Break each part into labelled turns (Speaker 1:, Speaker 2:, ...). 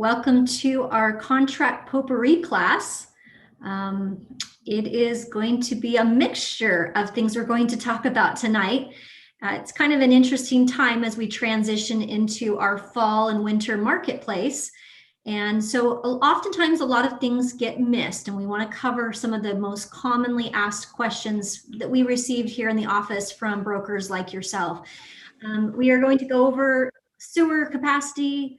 Speaker 1: Welcome to our contract potpourri class. It is going to be a mixture of things we're going to talk about tonight. It's kind of an interesting time as we transition into our fall and winter marketplace. And so oftentimes a lot of things get missed, and we want to cover some of the most commonly asked questions that we received here in the office from brokers like yourself. We are going to go over sewer capacity,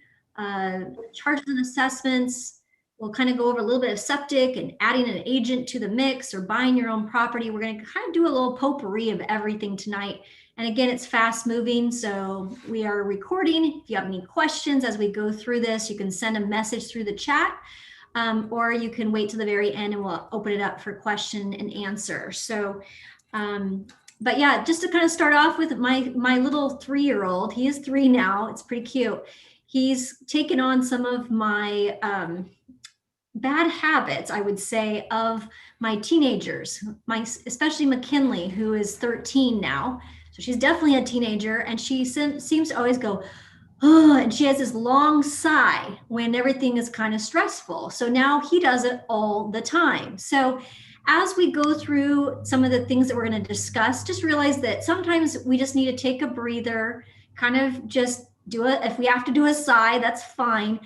Speaker 1: charges and assessments. We'll kind of go over a little bit of septic and adding an agent to the mix or buying your own property. We're going to kind of do a little potpourri of everything tonight. And again, it's fast moving, so we are recording. If you have any questions as we go through this, you can send a message through the chat, or you can wait to the very end and we'll open it up for question and answer. So, but yeah, just to kind of start off with my little 3-year-old, he is 3 now. It's pretty cute. He's taken on some of my bad habits, I would say, of my teenagers, especially McKinley, who is 13 now. So she's definitely a teenager, and she seems to always go, oh, and she has this long sigh when everything is kind of stressful. So now he does it all the time. So as we go through some of the things that we're going to discuss, just realize that sometimes we just need to take a breather, kind of just do it. If we have to do a sigh, that's fine.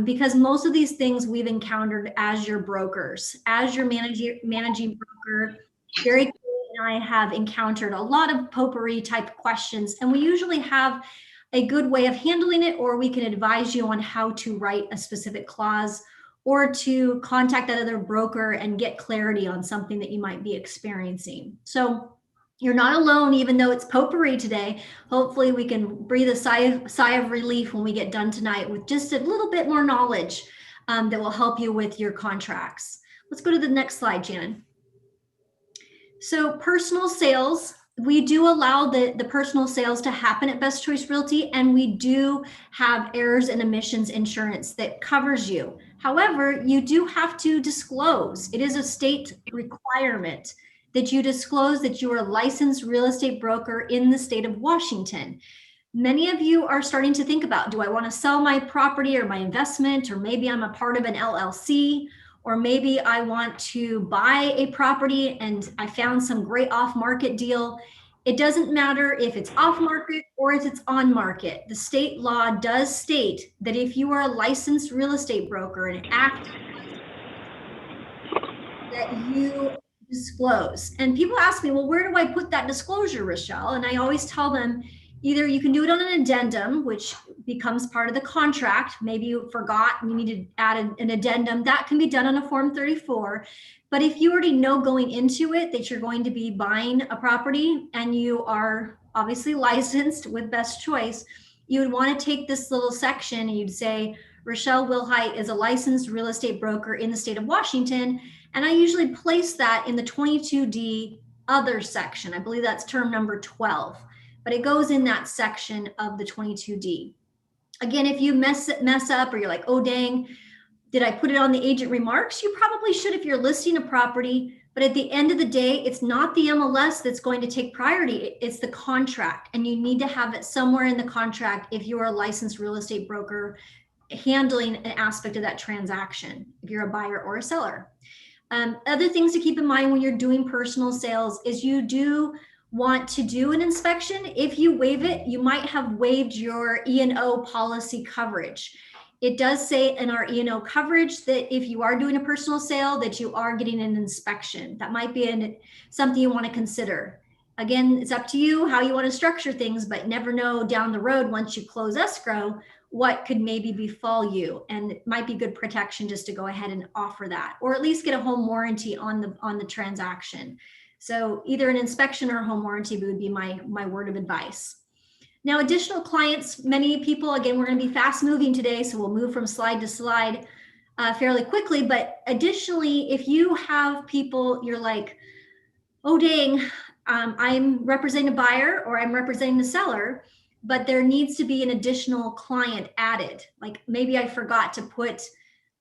Speaker 1: Because most of these things we've encountered as your brokers, as your managing broker. Gary and I have encountered a lot of potpourri type questions, and we usually have a good way of handling it, or we can advise you on how to write a specific clause or to contact that other broker and get clarity on something that you might be experiencing. So you're not alone, even though it's potpourri today. Hopefully we can breathe a sigh of relief when we get done tonight with just a little bit more knowledge that will help you with your contracts. Let's go to the next slide, Shannon. So personal sales, we do allow the personal sales to happen at Best Choice Realty, and we do have errors and omissions insurance that covers you. However, you do have to disclose. It is a state requirement that you disclose that you are a licensed real estate broker in the state of Washington. Many of you are starting to think about, do I want to sell my property or my investment, or maybe I'm a part of an LLC, or maybe I want to buy a property and I found some great off-market deal. It doesn't matter if it's off-market or if it's on-market. The state law does state that if you are a licensed real estate broker and act that you disclose. And people ask me, well, where do I put that disclosure, Rochelle? And I always tell them, either you can do it on an addendum, which becomes part of the contract. Maybe you forgot and you need to add an addendum. That can be done on a Form 34. But if you already know going into it that you're going to be buying a property and you are obviously licensed with Best Choice, you would want to take this little section and you'd say, Rochelle Wilhite is a licensed real estate broker in the state of Washington. And I usually place that in the 22D other section. I believe that's term number 12, but it goes in that section of the 22D. Again, if you mess up or you're like, oh, dang, did I put it on the agent remarks? You probably should if you're listing a property, but at the end of the day, it's not the MLS that's going to take priority. It's the contract, and you need to have it somewhere in the contract if you are a licensed real estate broker handling an aspect of that transaction, if you're a buyer or a seller. Other things to keep in mind when you're doing personal sales is you do want to do an inspection. If you waive it, you might have waived your E&O policy coverage. It does say in our E&O coverage that if you are doing a personal sale, that you are getting an inspection. That might be something you want to consider. Again, it's up to you how you want to structure things, but never know down the road once you close escrow what could maybe befall you, and it might be good protection just to go ahead and offer that, or at least get a home warranty on the transaction. So either an inspection or a home warranty would be my word of advice. Now, additional clients, many people, again, we're going to be fast moving today, so we'll move from slide to slide fairly quickly. But additionally, if you have people, you're like, oh, dang, I'm representing a buyer or I'm representing the seller, but there needs to be an additional client added. Like maybe I forgot to put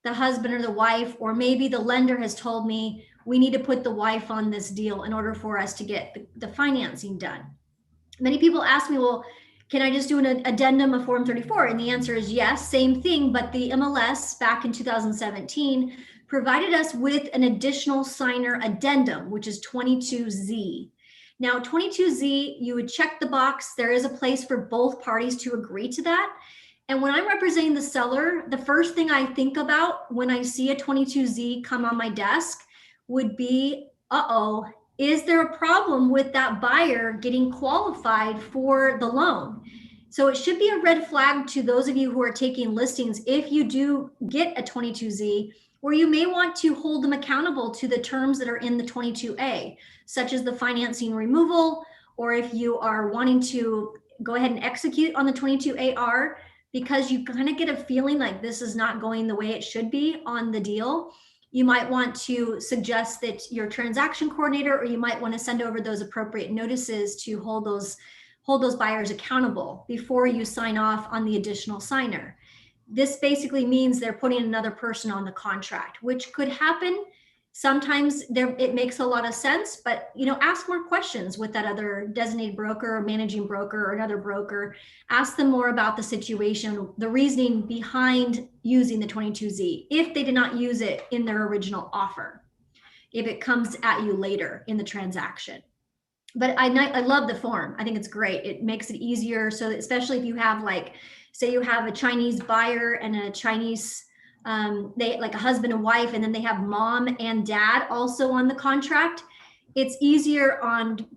Speaker 1: the husband or the wife, or maybe the lender has told me we need to put the wife on this deal in order for us to get the financing done. Many people ask me, well, Can I just do an addendum of Form 34? And the answer is yes, same thing, but the MLS back in 2017 provided us with an additional signer addendum, which is 22Z. Now, 22Z, you would check the box. There is a place for both parties to agree to that. And when I'm representing the seller, the first thing I think about when I see a 22Z come on my desk would be, is there a problem with that buyer getting qualified for the loan? So it should be a red flag to those of you who are taking listings if you do get a 22Z, where you may want to hold them accountable to the terms that are in the 22A, such as the financing removal, or if you are wanting to go ahead and execute on the 22AR, because you kind of get a feeling like this is not going the way it should be on the deal. You might want to suggest that your transaction coordinator, or you might want to send over those appropriate notices to hold those buyers accountable before you sign off on the additional signer. This basically means they're putting another person on the contract, which could happen. Sometimes it makes a lot of sense, but ask more questions with that other designated broker or managing broker or another broker. Ask them more about the situation, the reasoning behind using the 22Z, if they did not use it in their original offer, if it comes at you later in the transaction. But I love the form. I think it's great. It makes it easier. So especially if you have, say you have a Chinese buyer and a Chinese they like a husband and wife, and then they have mom and dad also on the contract. It's easier on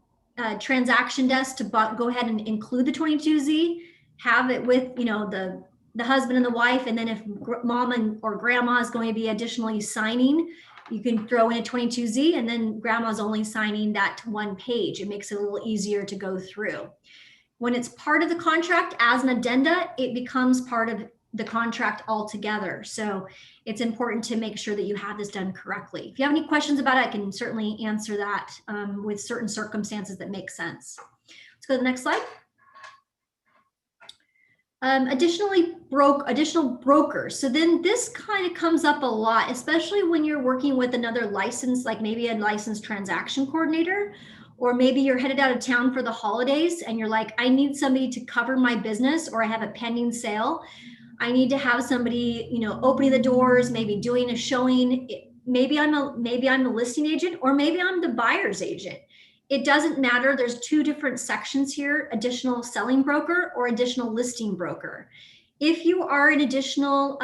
Speaker 1: transaction desk to go ahead and include the 22Z, have it with the husband and the wife, and then if mom or grandma is going to be additionally signing, you can throw in a 22Z, and then grandma's only signing that one page. It makes it a little easier to go through. When it's part of the contract as an addenda, it becomes part of the contract altogether. So it's important to make sure that you have this done correctly. If you have any questions about it, I can certainly answer that with certain circumstances that make sense. Let's go to the next slide. Additional brokers. So then this kind of comes up a lot, especially when you're working with another license, like maybe a licensed transaction coordinator, or maybe you're headed out of town for the holidays and you're like, I need somebody to cover my business, or I have a pending sale. I need to have somebody, opening the doors, maybe doing a showing. Maybe I'm the listing agent, or maybe I'm the buyer's agent. It doesn't matter. There's two different sections here: additional selling broker or additional listing broker. If you are an additional,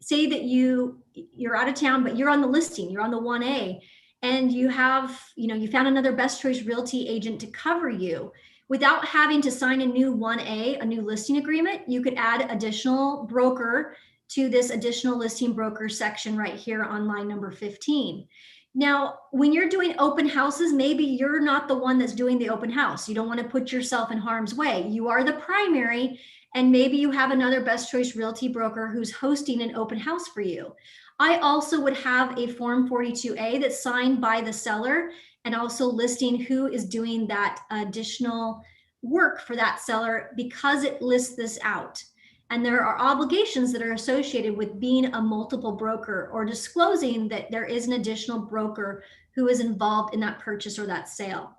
Speaker 1: say that you're out of town, but you're on the listing, you're on the 1A, and you have, you found another Best Choice Realty agent to cover you. Without having to sign a new 1A, a new listing agreement, you could add additional broker to this additional listing broker section right here on line number 15. Now, when you're doing open houses, maybe you're not the one that's doing the open house. You don't want to put yourself in harm's way. You are the primary, and maybe you have another Best Choice Realty broker who's hosting an open house for you. I also would have a Form 42A that's signed by the seller, and also listing who is doing that additional work for that seller, because it lists this out. And there are obligations that are associated with being a multiple broker, or disclosing that there is an additional broker who is involved in that purchase or that sale.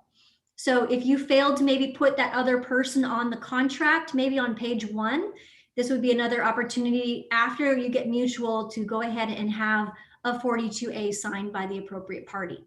Speaker 1: So if you failed to maybe put that other person on the contract, maybe on page 1, this would be another opportunity after you get mutual to go ahead and have a 42A signed by the appropriate party.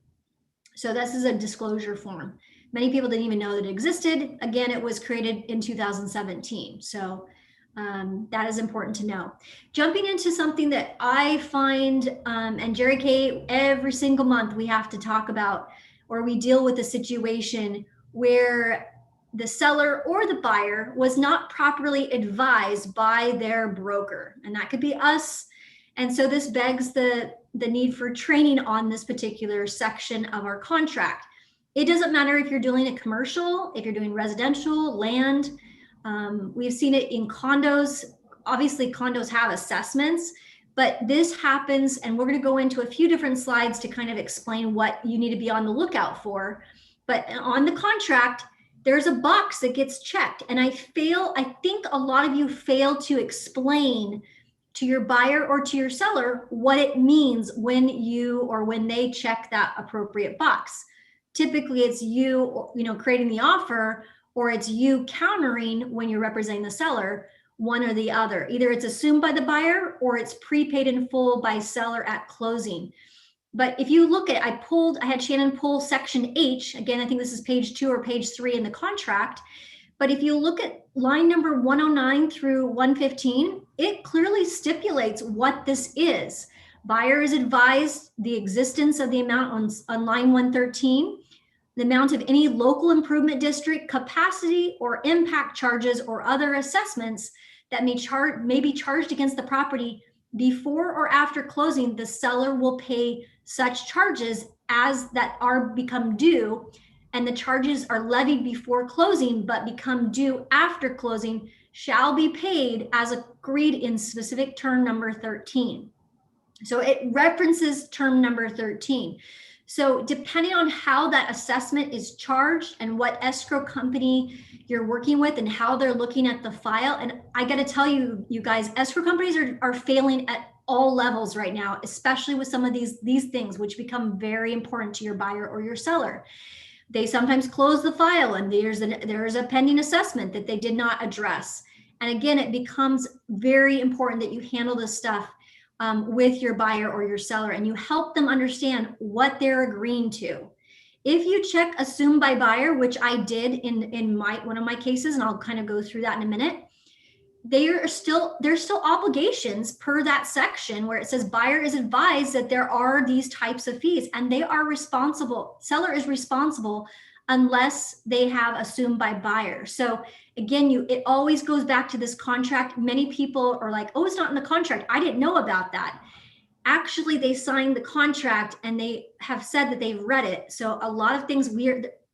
Speaker 1: So this is a disclosure form. Many people didn't even know that it existed. Again, it was created in 2017. So that is important to know. Jumping into something that I find, and Jerry Kay, every single month we have to talk about, or we deal with a situation where the seller or the buyer was not properly advised by their broker. And that could be us. And so this begs the need for training on this particular section of our contract. It doesn't matter if you're doing a commercial, if you're doing residential, land. We've seen it in condos. Obviously, condos have assessments, but this happens, and we're going to go into a few different slides to kind of explain what you need to be on the lookout for. But on the contract, there's a box that gets checked. And I think a lot of you fail to explain to your buyer or to your seller what it means when they check that appropriate box. Typically it's you creating the offer, or it's you countering when you're representing the seller, one or the other. Either it's assumed by the buyer or it's prepaid in full by seller at closing. But if you look at, I had Shannon pull section H. Again, I think this is page 2 or page 3 in the contract. But if you look at line number 109 through 115, it clearly stipulates what this is. Buyer is advised the existence of the amount on line 113, the amount of any local improvement district capacity or impact charges or other assessments that may be charged against the property before or after closing. The seller will pay such charges as that are become due, and the charges are levied before closing but become due after closing shall be paid as agreed in specific term number 13. So it references term number 13. So depending on how that assessment is charged and what escrow company you're working with and how they're looking at the file, and I got to tell you, you guys, escrow companies are failing at all levels right now, especially with some of these things which become very important to your buyer or your seller. They sometimes close the file and there's a pending assessment that they did not address. And again, it becomes very important that you handle this stuff with your buyer or your seller, and you help them understand what they're agreeing to. If you check assume by buyer, which I did in one of my cases, and I'll kind of go through that in a minute, there's still obligations per that section where it says buyer is advised that there are these types of fees, and they are responsible. Seller is responsible unless they have assumed by buyer. So again, it always goes back to this contract. Many people are like, oh, it's not in the contract. I didn't know about that. Actually, they signed the contract and they have said that they've read it. So a lot of things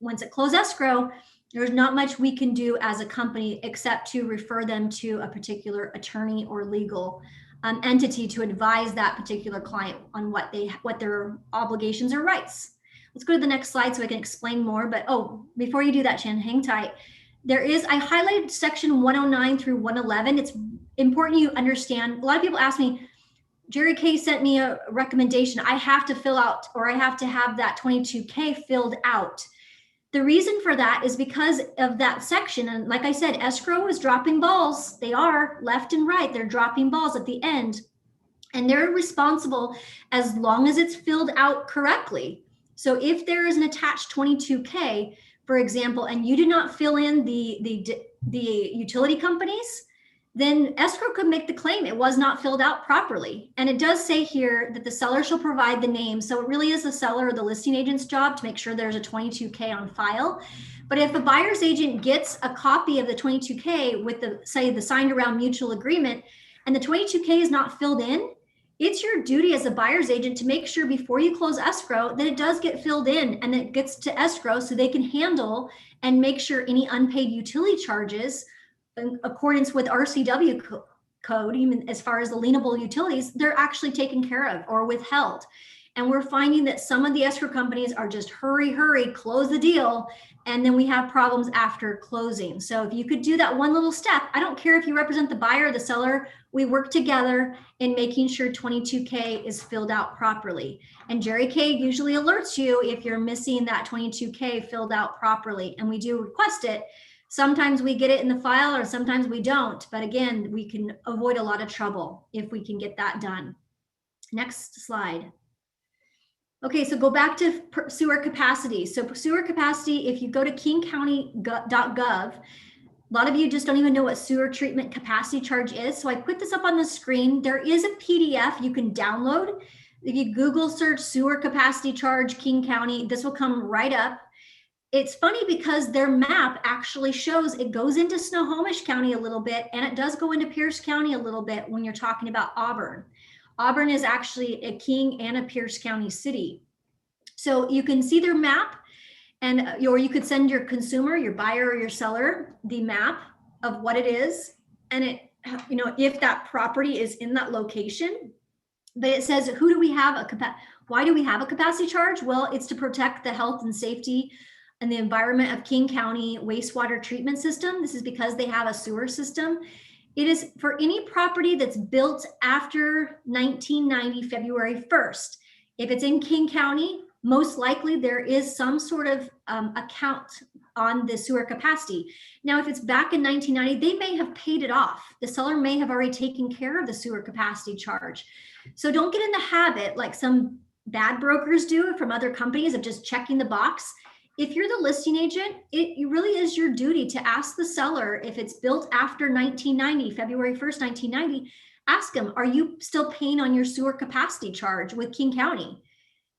Speaker 1: once it closes escrow, there's not much we can do as a company except to refer them to a particular attorney or legal entity to advise that particular client on what their obligations or rights. Let's go to the next slide so I can explain more. But before you do that, Shannon, hang tight. I highlighted section 109 through 111. It's important you understand. A lot of people ask me, Jerry K sent me a recommendation. I have to fill out, or I have to have that 22K filled out. The reason for that is because of that section. And like I said, escrow is dropping balls. They are left and right. They're dropping balls at the end, and they're responsible as long as it's filled out correctly. So if there is an attached 22K, for example, and you do not fill in the utility companies, then escrow could make the claim it was not filled out properly. And it does say here that the seller shall provide the name. So it really is the seller or the listing agent's job to make sure there's a 22K on file. But if a buyer's agent gets a copy of the 22K with the signed around mutual agreement, and the 22K is not filled in, it's your duty as a buyer's agent to make sure before you close escrow that it does get filled in and it gets to escrow so they can handle and make sure any unpaid utility charges in accordance with RCW code, even as far as the lienable utilities, they're actually taken care of or withheld. And we're finding that some of the escrow companies are just hurry, close the deal. And then we have problems after closing. So if you could do that one little step, I don't care if you represent the buyer or the seller, we work together in making sure 22K is filled out properly. And Jerry K usually alerts you if you're missing that 22K filled out properly. And we do request it. Sometimes we get it in the file or sometimes we don't. But again, we can avoid a lot of trouble if we can get that done. Next slide. Okay, so go back to sewer capacity. So sewer capacity, if you go to kingcounty.gov, a lot of you just don't even know what sewer treatment capacity charge is. So I put this up on the screen. There is a PDF you can download. If you Google search sewer capacity charge King County, this will come right up. It's funny because their map actually shows it goes into Snohomish County a little bit, and it does go into Pierce County a little bit when you're talking about Auburn. Auburn is actually a King and a Pierce County city. So you can see their map, or you could send your consumer, your buyer or your seller, the map of what it is. And if that property is in that location, but it says, why do we have a capacity charge? Well, it's to protect the health and safety and the environment of King County wastewater treatment system. This is because they have a sewer system. It is for any property that's built after 1990, February 1st. If it's in King County, most likely there is some sort of account on the sewer capacity. Now, if it's back in 1990, they may have paid it off. The seller may have already taken care of the sewer capacity charge. So don't get in the habit, like some bad brokers do from other companies, of just checking the box. If you're the listing agent, it really is your duty to ask the seller, if it's built after 1990, February 1st, 1990, ask them, are you still paying on your sewer capacity charge with King County?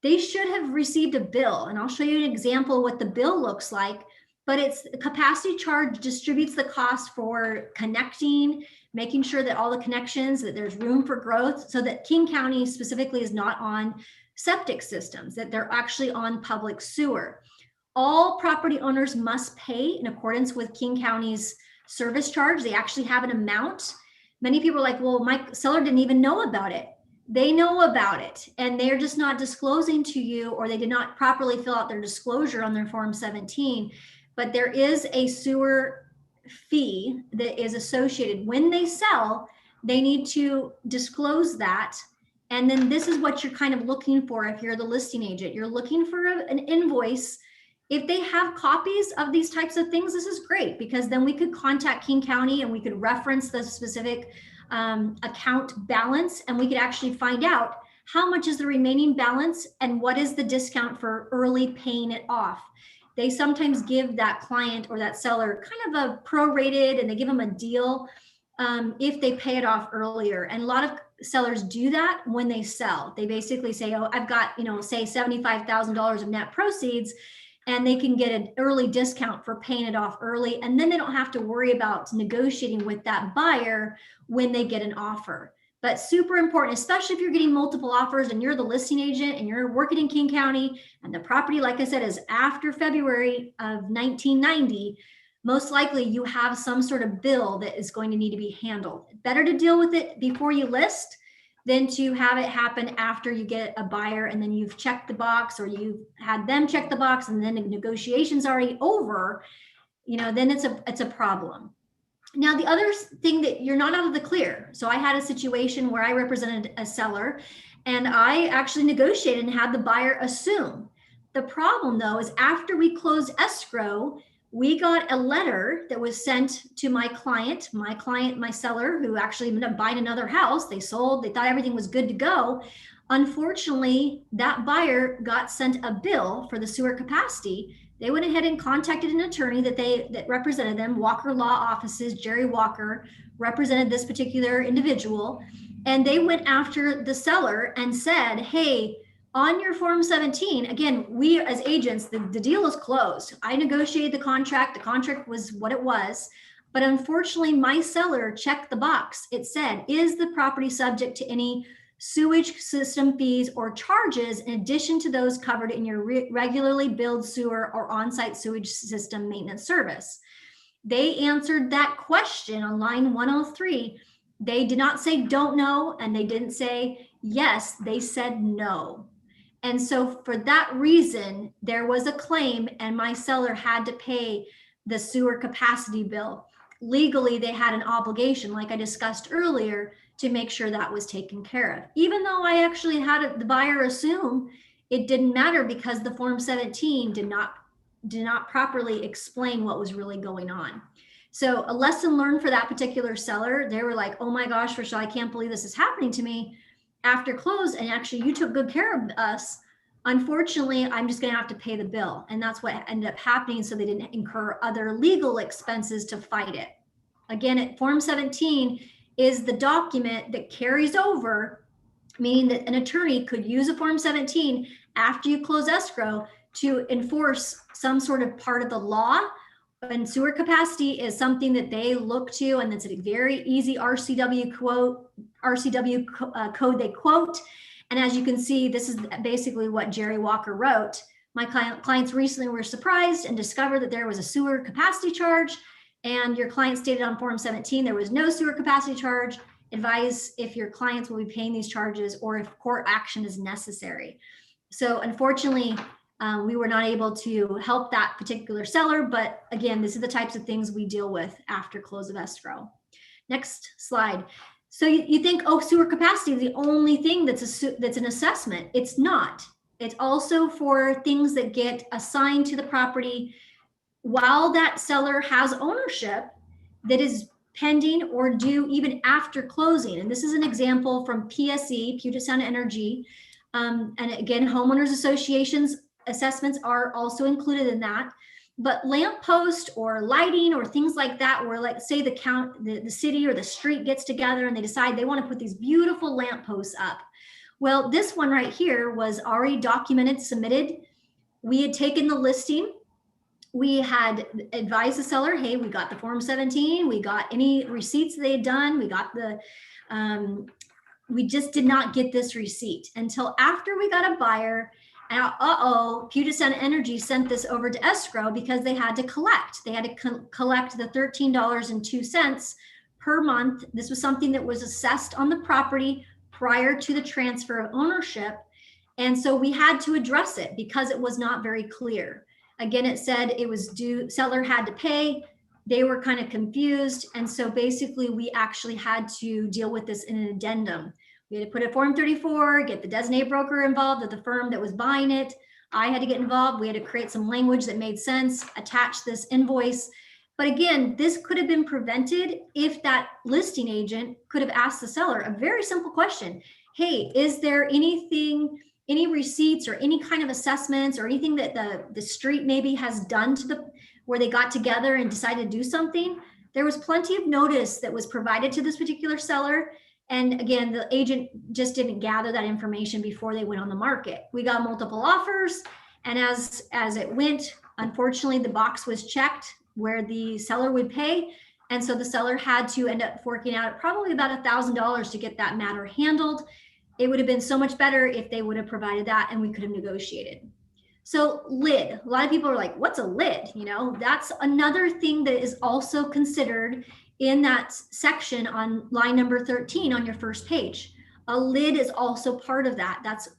Speaker 1: They should have received a bill, and I'll show you an example of what the bill looks like. But it's capacity charge distributes the cost for connecting, making sure that all the connections, that there's room for growth, so that King County specifically is not on septic systems, that they're actually on public sewer. All property owners must pay in accordance with King County's service charge. They actually have an amount. Many people are like, well, my seller didn't even know about it. They know about it, and they're just not disclosing to you, or they did not properly fill out their disclosure on their Form 17. But there is a sewer fee that is associated. When they sell, they need to disclose that. And then this is what you're kind of looking for if you're the listing agent. You're looking for an invoice. If they have copies of these types of things, this is great, because then we could contact King County and we could reference the specific account balance, and we could actually find out how much is the remaining balance and what is the discount for early paying it off. They sometimes give that client or that seller kind of a prorated, and they give them a deal if they pay it off earlier. And a lot of sellers do that when they sell. They basically say, oh, I've got, say $75,000 of net proceeds, and they can get an early discount for paying it off early. And then they don't have to worry about negotiating with that buyer when they get an offer. But super important, especially if you're getting multiple offers and you're the listing agent and you're working in King County, and the property, like I said, is after February of 1990, most likely you have some sort of bill that is going to need to be handled. Better to deal with it before you list than to have it happen after you get a buyer and then you've checked the box, or you've had them check the box and then the negotiation's already over. Then it's a problem. Now, the other thing, that you're not out of the clear. So I had a situation where I represented a seller, and I actually negotiated and had the buyer assume. The problem, though, is after we closed escrow, we got a letter that was sent to my client, my seller, who actually ended up buying another house. They sold, they thought everything was good to go. Unfortunately, that buyer got sent a bill for the sewer capacity. They went ahead and contacted an attorney that represented them. Walker Law Offices, Jerry Walker, represented this particular individual. And they went after the seller and said, hey, on your Form 17, again, we as agents, the deal is closed. I negotiated the contract. The contract was what it was. But unfortunately, my seller checked the box. It said, is the property subject to any sewage system fees or charges in addition to those covered in your regularly billed sewer or on-site sewage system maintenance service? They answered that question on line 103. They did not say don't know, and they didn't say yes, they said no. And so for that reason, there was a claim, and my seller had to pay the sewer capacity bill. Legally, they had an obligation, like I discussed earlier, to make sure that was taken care of. Even though I actually had the buyer assume, it didn't matter, because the Form 17 did not properly explain what was really going on. So a lesson learned for that particular seller. They were like, oh my gosh, Rochelle, I can't believe this is happening to me after close. And actually, you took good care of us. Unfortunately, I'm just going to have to pay the bill. And that's what ended up happening. So they didn't incur other legal expenses to fight it. Again, Form 17 is the document that carries over, meaning that an attorney could use a Form 17 after you close escrow to enforce some sort of part of the law. And sewer capacity is something that they look to, and it's a very easy RCW code they quote. And as you can see, this is basically what Jerry Walker wrote. My clients recently were surprised and discovered that there was a sewer capacity charge, and your client stated on Form 17 there was no sewer capacity charge. Advise if your clients will be paying these charges or if court action is necessary. So unfortunately, we were not able to help that particular seller, but again, these are the types of things we deal with after close of escrow. Next slide. So you think, oh, sewer capacity is the only thing that's an assessment. It's not. It's also for things that get assigned to the property while that seller has ownership that is pending or due even after closing. And this is an example from PSE, Puget Sound Energy. And again, homeowners associations assessments are also included in that. But lamppost or lighting or things like that, where like say the city or the street gets together and they decide they want to put these beautiful lampposts up. Well, this one right here was already documented, submitted. We had taken the listing. We had advised the seller, hey, we got the Form 17, we got any receipts they had done, we got the, we just did not get this receipt until after we got a buyer. And Puget Sound Energy sent this over to escrow because they had to collect. They had to collect the $13.02 per month. This was something that was assessed on the property prior to the transfer of ownership. And so we had to address it because it was not very clear. Again, it said it was due, seller had to pay. They were kind of confused. And so basically we actually had to deal with this in an addendum. We had to put a Form 34, get the designated broker involved of the firm that was buying it. I had to get involved. We had to create some language that made sense, attach this invoice. But again, this could have been prevented if that listing agent could have asked the seller a very simple question. Hey, is there anything, any receipts or any kind of assessments or anything that the street maybe has done to the, where they got together and decided to do something? There was plenty of notice that was provided to this particular seller. And again, the agent just didn't gather that information before they went on the market. We got multiple offers. And as it went, unfortunately, the box was checked where the seller would pay. And so the seller had to end up forking out probably about $1,000 to get that matter handled. It would have been so much better if they would have provided that and we could have negotiated. So lid, a lot of people are like, what's a lid? You know, that's another thing that is also considered in that section on line number 13 on your first page. A lid is also part of that. That's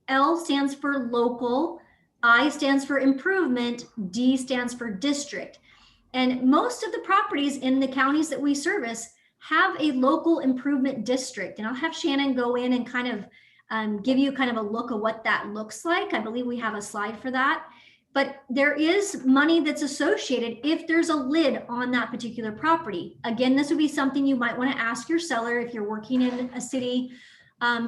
Speaker 1: L stands for local, I stands for improvement, D stands for district. And most of the properties in the counties that we service have a local improvement district. And I'll have Shannon go in and kind of give you kind of a look of what that looks like. I believe we have a slide for that. But there is money that's associated if there's a lid on that particular property. Again, this would be something you might want to ask your seller if you're working in a city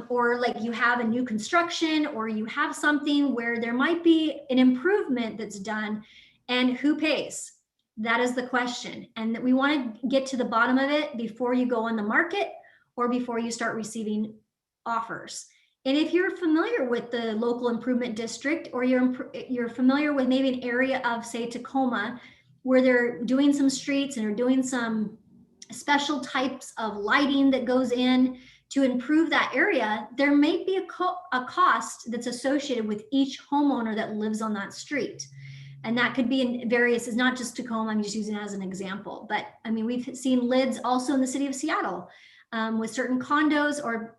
Speaker 1: or like you have a new construction or you have something where there might be an improvement that's done and who pays? That is the question. And we want to get to the bottom of it before you go on the market or before you start receiving offers. And if you're familiar with the local improvement district, or you're familiar with maybe an area of, say, Tacoma, where they're doing some streets and they're doing some special types of lighting that goes in to improve that area, there may be a cost that's associated with each homeowner that lives on that street. And that could be in various, it's not just Tacoma, I'm just using it as an example. But I mean, we've seen lids also in the city of Seattle. With certain condos or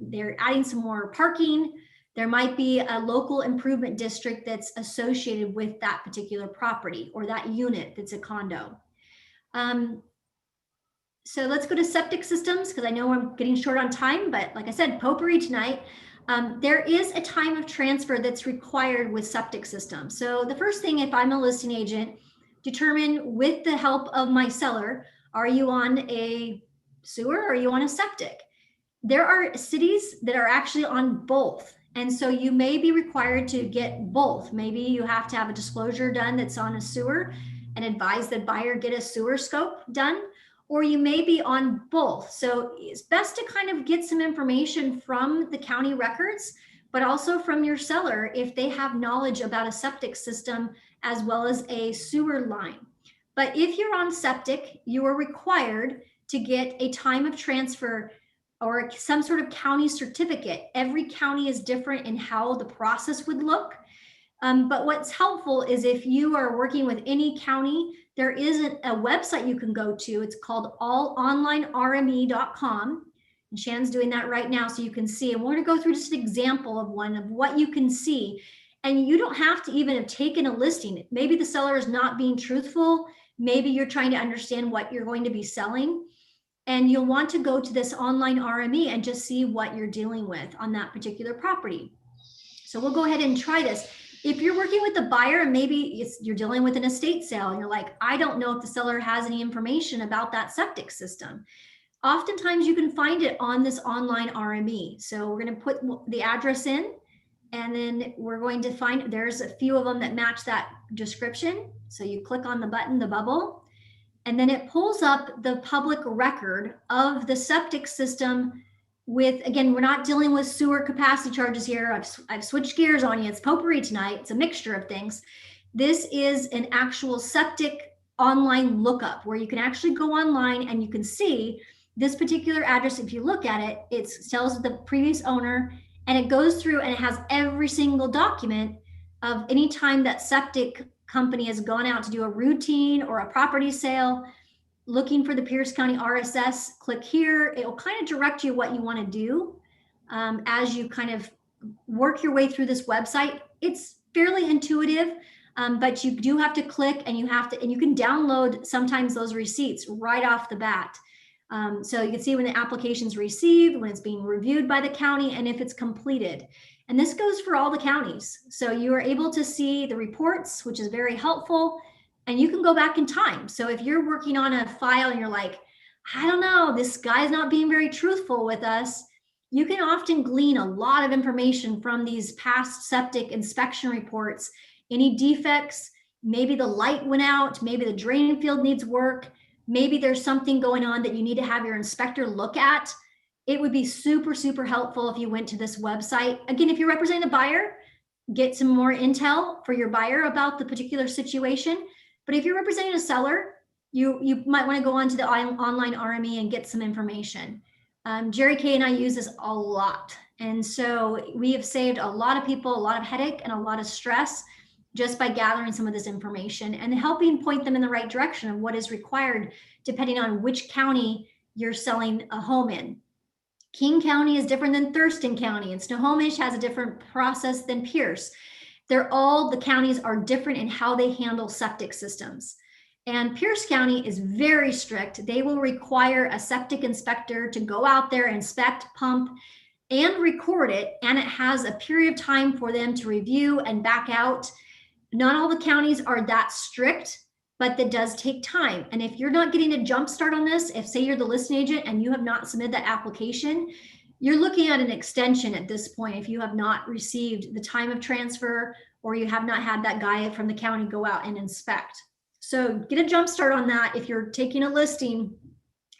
Speaker 1: they're adding some more parking. There might be a local improvement district that's associated with that particular property or that unit that's a condo. So let's go to septic systems because I know I'm getting short on time, but like I said, potpourri tonight. There is a time of transfer that's required with septic systems. So the first thing, if I'm a listing agent, determine with the help of my seller, are you on a sewer or are you on a septic? There are cities that are actually on both. And so you may be required to get both. Maybe you have to have a disclosure done that's on a sewer and advise the buyer get a sewer scope done, or you may be on both. So it's best to kind of get some information from the county records, but also from your seller if they have knowledge about a septic system as well as a sewer line. But if you're on septic, you are required to get a time of transfer or some sort of county certificate. Every county is different in how the process would look. But what's helpful is if you are working with any county, there is a website you can go to. It's called allonlinerme.com. And Shannon's doing that right now so you can see. And we're going to go through just an example of one of what you can see. And you don't have to even have taken a listing. Maybe the seller is not being truthful. Maybe you're trying to understand what you're going to be selling. And you'll want to go to this online RME and just see what you're dealing with on that particular property. So we'll go ahead and try this. If you're working with the buyer and maybe you're dealing with an estate sale and you're like, I don't know if the seller has any information about that septic system. Oftentimes you can find it on this online RME. So we're going to put the address in, and then we're going to find, there's a few of them that match that description. So you click on the button, the bubble, and then it pulls up the public record of the septic system with, again, we're not dealing with sewer capacity charges here. I've switched gears on you. It's potpourri tonight. It's a mixture of things. This is an actual septic online lookup where you can actually go online and you can see this particular address. If you look at it, it tells the previous owner, and it goes through and it has every single document of any time that septic company has gone out to do a routine or a property sale, looking for the Pierce County RSS. Click here. It will kind of direct you what you want to do as you kind of work your way through this website. It's fairly intuitive, but you do have to click, and you can download sometimes those receipts right off the bat. So you can see when the application's received, when it's being reviewed by the county, and if it's completed. And this goes for all the counties. So you are able to see the reports, which is very helpful, and you can go back in time. So if you're working on a file and you're like, I don't know, this guy's not being very truthful with us, you can often glean a lot of information from these past septic inspection reports. Any defects, maybe the light went out, maybe the drain field needs work, maybe there's something going on that you need to have your inspector look at. It would be super, super helpful if you went to this website. Again, if you're representing a buyer, get some more intel for your buyer about the particular situation. But if you're representing a seller, you might want to go onto the online RME and get some information. Jerry Kay and I use this a lot. And so we have saved a lot of people a lot of headache and a lot of stress just by gathering some of this information and helping point them in the right direction of what is required depending on which county you're selling a home in. King County is different than Thurston County, and Snohomish has a different process than Pierce. The counties are different in how they handle septic systems. And Pierce County is very strict. They will require a septic inspector to go out there, inspect, pump, and record it. And it has a period of time for them to review and back out. Not all the counties are that strict, but that does take time. And if you're not getting a jump start on this, if say you're the listing agent and you have not submitted that application, you're looking at an extension at this point if you have not received the time of transfer or you have not had that guy from the county go out and inspect. So get a jump start on that. If you're taking a listing,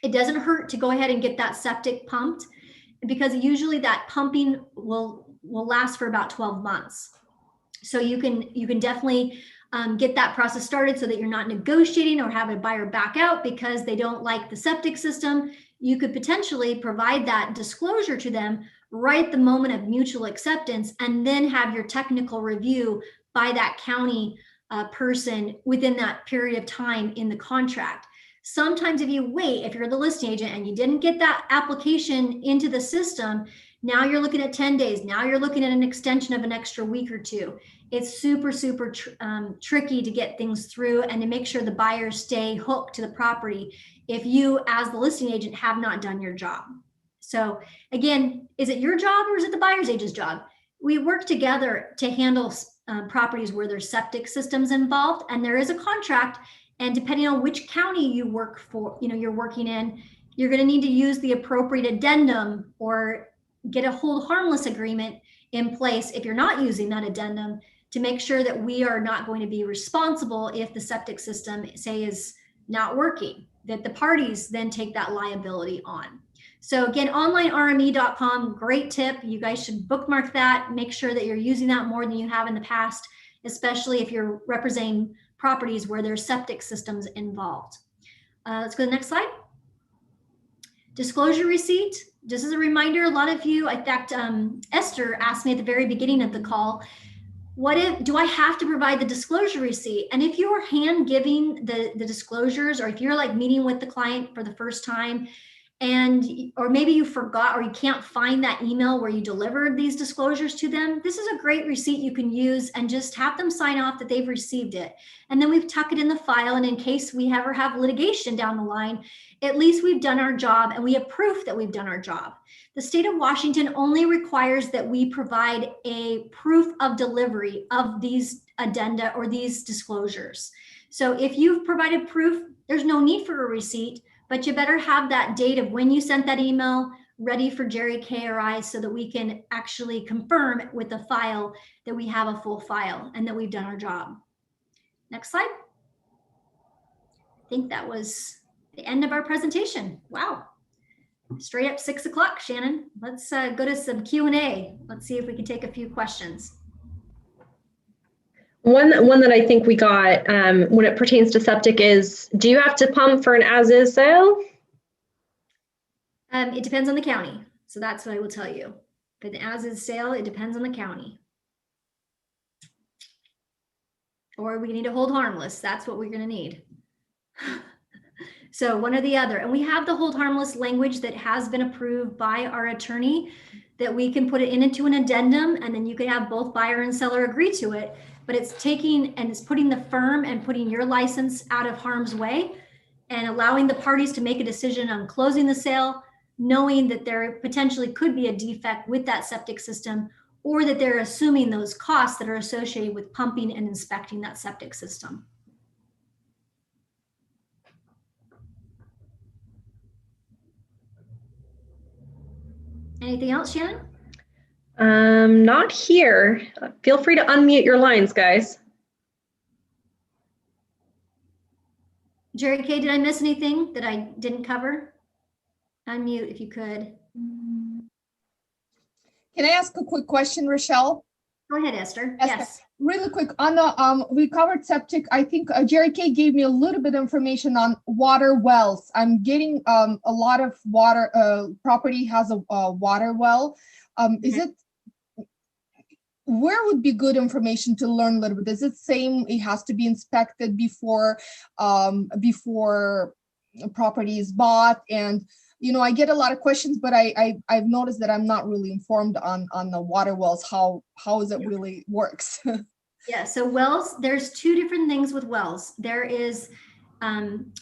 Speaker 1: it doesn't hurt to go ahead and get that septic pumped, because usually that pumping will last for about 12 months. So you can definitely get that process started so that you're not negotiating or have a buyer back out because they don't like the septic system. You could potentially provide that disclosure to them right at the moment of mutual acceptance, and then have your technical review by that county person within that period of time in the contract. Sometimes if you wait, if you're the listing agent and you didn't get that application into the system, now you're looking at 10 days. Now you're looking at an extension of an extra week or two. It's super, super tricky to get things through and to make sure the buyers stay hooked to the property if you, as the listing agent, have not done your job. So again, is it your job or is it the buyer's agent's job? We work together to handle properties where there's septic systems involved, and there is a contract. And depending on which county you work for, you're working in, you're going to need to use the appropriate addendum or get a hold harmless agreement in place if you're not using that addendum, to make sure that we are not going to be responsible if the septic system, say, is not working, that the parties then take that liability on. So again, onlinerme.com, great tip. You guys should bookmark that. Make sure that you're using that more than you have in the past, especially if you're representing properties where there's septic systems involved. Let's go to the next slide. Disclosure receipt. Just as a reminder, a lot of you, in fact, Esther asked me at the very beginning of the call, do I have to provide the disclosure receipt? And if you're hand giving the disclosures, or if you're like meeting with the client for the first time and or maybe you forgot or you can't find that email where you delivered these disclosures to them, this is a great receipt you can use and just have them sign off that they've received it. And then we tuck it in the file, and in case we ever have litigation down the line, at least we've done our job and we have proof that we've done our job. The state of Washington only requires that we provide a proof of delivery of these addenda or these disclosures. So if you've provided proof, there's no need for a receipt, but you better have that date of when you sent that email ready for Jerry K or I, so that we can actually confirm with the file that we have a full file and that we've done our job. Next slide. I think that was the end of our presentation. Wow. Straight up 6 o'clock, Shannon. Let's go to some Q&A. Let's see if we can take a few questions.
Speaker 2: One that I think we got when it pertains to septic is, do you have to pump for an as-is sale?
Speaker 1: It depends on the county. So that's what I will tell you. For the as-is sale, it depends on the county. Or we need to hold harmless. That's what we're going to need. So one or the other. And we have the hold harmless language that has been approved by our attorney, that we can put it into an addendum, and then you can have both buyer and seller agree to it. But it's taking and it's putting the firm and putting your license out of harm's way and allowing the parties to make a decision on closing the sale, knowing that there potentially could be a defect with that septic system, or that they're assuming those costs that are associated with pumping and inspecting that septic system. Anything else, Shannon?
Speaker 2: Not here. Feel free to unmute your lines, guys.
Speaker 1: Jerry K, did I miss anything that I didn't cover? Unmute if you could.
Speaker 3: Can I ask a quick question, Rochelle?
Speaker 1: Go ahead, Esther.
Speaker 3: Esther,
Speaker 1: Yes.
Speaker 3: Really quick, on the we covered septic. I think Jerry K gave me a little bit of information on water wells. I'm getting a lot of water, property has a water well. Is it, where would be good information to learn a little bit? Is it same, it has to be inspected before property is bought? And you know, I get a lot of questions, but I've noticed that I'm not really informed on the water wells, how is it really works.
Speaker 1: Yeah, so wells, there's two different things with wells. There is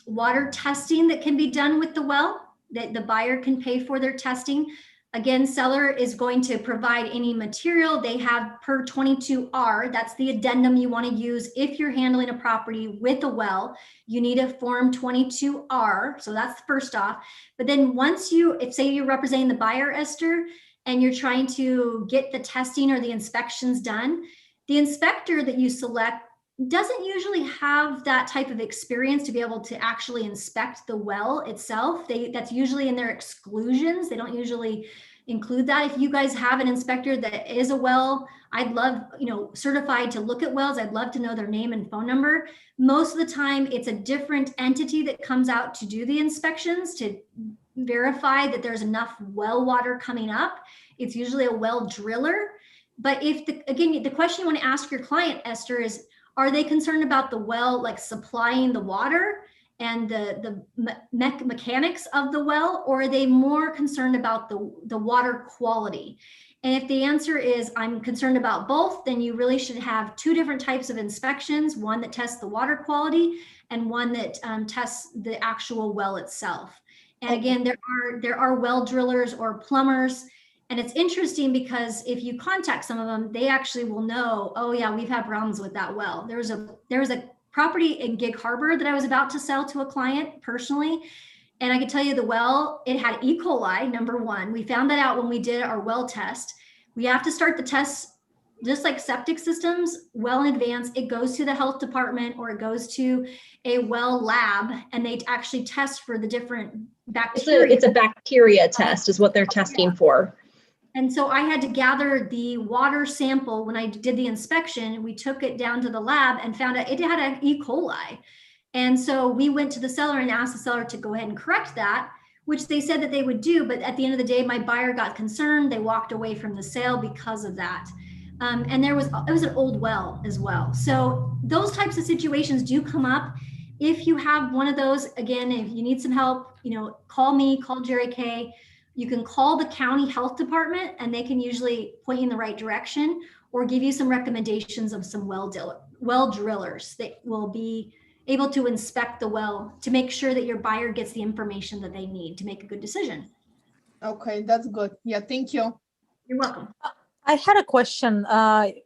Speaker 1: water testing that can be done with the well, that the buyer can pay for their testing. Again, seller is going to provide any material they have per 22R. That's the addendum you want to use if you're handling a property with a well. You need a form 22R. So that's the first off. But then once you, if say you're representing the buyer, Esther, and you're trying to get the testing or the inspections done, the inspector that you select doesn't usually have that type of experience to be able to actually inspect the well itself. That's usually in their exclusions. They don't usually include that. If you guys have an inspector that is a well, I'd love, you know, certified to look at wells. I'd love to know their name and phone number. Most of the time it's a different entity that comes out to do the inspections to verify that there's enough well water coming up. It's usually a well driller. But if again, the question you want to ask your client, Esther, is, are they concerned about the well, like supplying the water and the mechanics of the well, or are they more concerned about the water quality? And if the answer is, I'm concerned about both, then you really should have two different types of inspections, one that tests the water quality and one that tests the actual well itself. And again, there are well drillers or plumbers. And it's interesting because if you contact some of them, they actually will know, oh yeah, we've had problems with that well. There was a property in Gig Harbor that I was about to sell to a client personally. And I can tell you the well, it had E. coli, number one. We found that out when we did our well test. We have to start the tests, just like septic systems, well in advance. It goes to the health department or it goes to a well lab, and they actually test for the different bacteria.
Speaker 2: It's a bacteria test is what they're testing for.
Speaker 1: And so I had to gather the water sample when I did the inspection. We took it down to the lab and found out it had an E. coli. And so we went to the seller and asked the seller to go ahead and correct that, which they said that they would do. But at the end of the day, my buyer got concerned. They walked away from the sale because of that. And it was an old well as well. So those types of situations do come up. if you have one of those, again, if you need some help, call me, call Jerry Kay. You can call the county health department and they can usually point you in the right direction or give you some recommendations of some well drillers that will be able to inspect the well to make sure that your buyer gets the information that they need to make a good decision.
Speaker 3: Okay, that's good. Yeah, thank you.
Speaker 1: You're welcome.
Speaker 4: I had a question.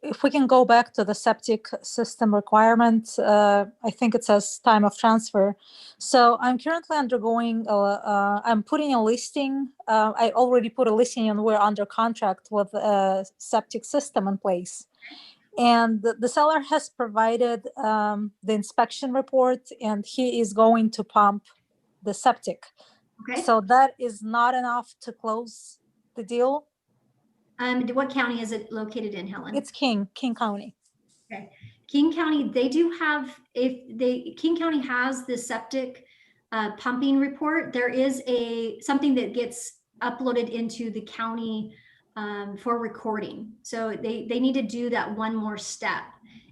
Speaker 4: If we can go back to the septic system requirement, I think it says time of transfer. So I'm currently undergoing, I'm putting a listing. I already put a listing and we're under contract with a septic system in place. And the seller has provided the inspection report and he is going to pump the septic.
Speaker 1: Okay.
Speaker 4: So that is not enough to close the deal.
Speaker 1: What county is it located in, Helen?
Speaker 4: It's King County.
Speaker 1: Okay. King County, they do have, King County has the septic pumping report. There is something that gets uploaded into the county for recording. So they need to do that one more step.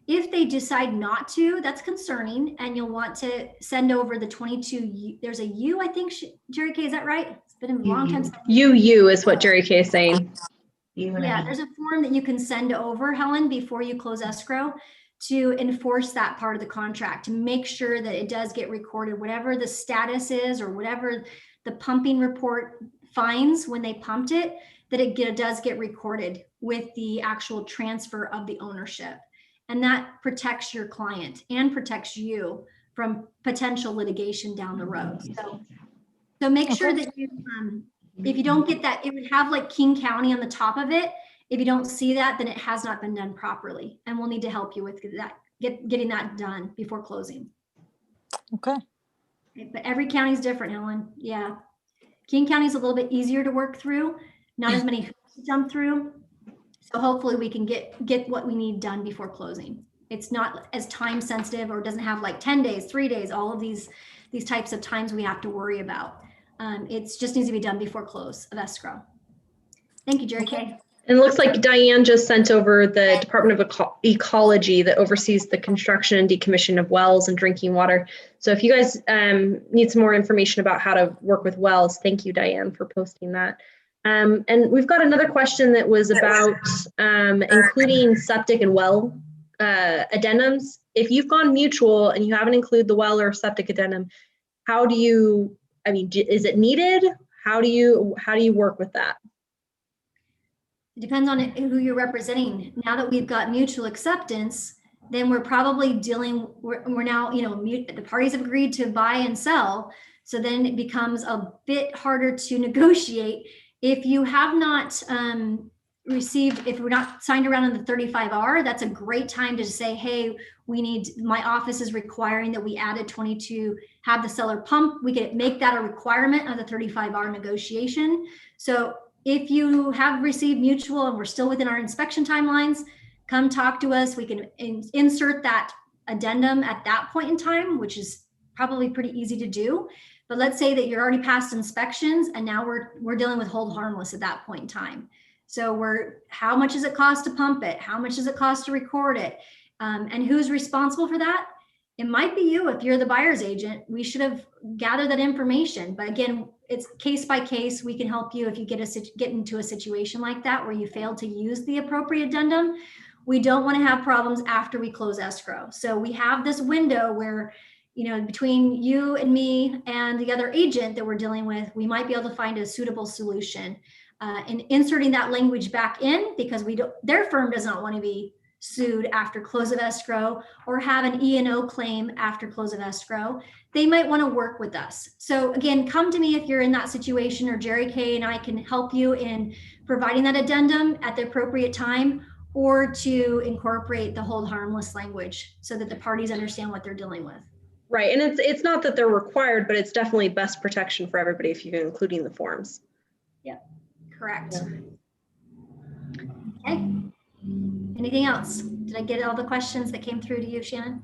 Speaker 1: If they decide not to, that's concerning, and you'll want to send over the 22, there's a U, I think, Jerry Kay, is that right? It's been a long time.
Speaker 2: UU is what Jerry Kay is saying.
Speaker 1: Yeah, there's a form that you can send over, Helen, before you close escrow to enforce that part of the contract, to make sure that it does get recorded, whatever the status is or whatever the pumping report finds when they pumped it, that it does get recorded with the actual transfer of the ownership. And that protects your client and protects you from potential litigation down the road. So make sure that you, if you don't get that, it would have like King County on the top of it. If you don't see that, then it has not been done properly. And we'll need to help you with that, getting that done before closing.
Speaker 4: Okay.
Speaker 1: But every county is different, Helen. Yeah. King County is a little bit easier to work through, not as many hoops to jump through. So hopefully we can get what we need done before closing. It's not as time sensitive or doesn't have like 10 days, 3 days, all of these types of times we have to worry about. It just needs to be done before close of escrow. Thank you, Jerry Kay.
Speaker 2: And it looks like Diane just sent over the Department of Ecology that oversees the construction and decommission of wells and drinking water. So if you guys need some more information about how to work with wells, thank you, Diane, for posting that. And we've got another question that was about including septic and well addendums. If you've gone mutual and you haven't included the well or septic addendum, how do you, I mean, is it needed? How do you work with that?
Speaker 1: It depends on who you're representing. Now that we've got mutual acceptance, then we're probably we're now, the parties have agreed to buy and sell. So then it becomes a bit harder to negotiate. If you have not if we're not signed around in the 35R, that's a great time to say, hey, my office is requiring that we add a 22, have the seller pump. We can make that a requirement of the 35R negotiation. So if you have received mutual and we're still within our inspection timelines, come talk to us. We can insert that addendum at that point in time, which is probably pretty easy to do. But let's say that you're already past inspections and now we're dealing with hold harmless at that point in time. So how much does it cost to pump it? How much does it cost to record it? And who's responsible for that? It might be you if you're the buyer's agent. We should have gathered that information. But again, it's case by case. We can help you if you get into a situation like that where you fail to use the appropriate addendum. We don't want to have problems after we close escrow. So we have this window where, between you and me and the other agent that we're dealing with, we might be able to find a suitable solution. And inserting that language back in, because their firm does not want to be sued after close of escrow or have an E&O claim after close of escrow. They might want to work with us. So again, come to me if you're in that situation, or Jerry Kay and I can help you in providing that addendum at the appropriate time, or to incorporate the hold harmless language so that the parties understand what they're dealing with.
Speaker 2: Right, and it's not that they're required, but it's definitely best protection for everybody if you're including the forms.
Speaker 1: Yep, correct. Yeah. Okay. Anything else? Did I get all the questions that came through to you, Shannon?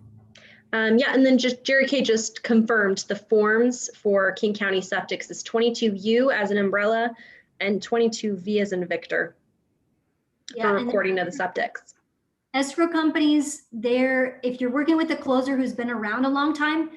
Speaker 2: Yeah, and then just Jerry Kay just confirmed the forms for King County Septics is 22U as an umbrella and 22V as in Victor for recording of the septics. Escrow
Speaker 1: companies, if you're working with a closer who's been around a long time,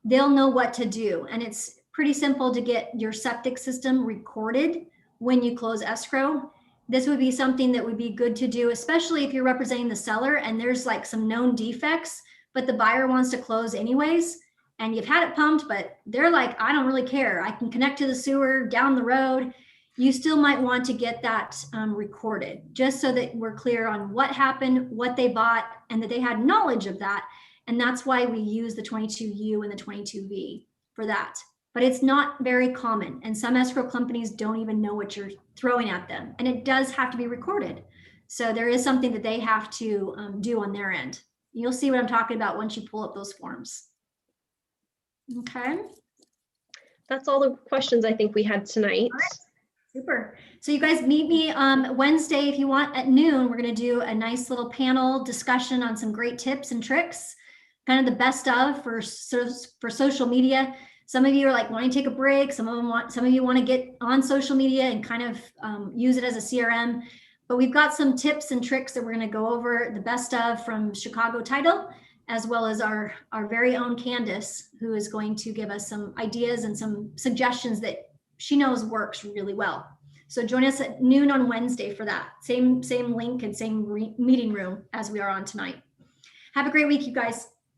Speaker 1: they'll know what to do. And it's pretty simple to get your septic system recorded when you close escrow. This would be something that would be good to do, especially if you're representing the seller and there's like some known defects, but the buyer wants to close anyways, and you've had it pumped, but they're like, I don't really care. I can connect to the sewer down the road. You still might want to get that recorded, just so that we're clear on what happened, what they bought, and that they had knowledge of that. And that's why we use the 22U and the 22V for that. But it's not very common. And some escrow companies don't even know what you're throwing at them. And it does have to be recorded. So there is something that they have to do on their end. You'll see what I'm talking about once you pull up those forms. Okay.
Speaker 2: That's all the questions I think we had tonight.
Speaker 1: All right. Super. So you guys meet me Wednesday if you want at noon. We're going to do a nice little panel discussion on some great tips and tricks, kind of the best of for social media. Some of you are like wanting to take a break. Some of you want to get on social media and kind of use it as a CRM. But we've got some tips and tricks that we're going to go over, the best of from Chicago Title, as well as our very own Candace, who is going to give us some ideas and some suggestions that she knows works really well. So join us at noon on Wednesday for that. Same link and same meeting room as we are on tonight. Have a great week, you guys.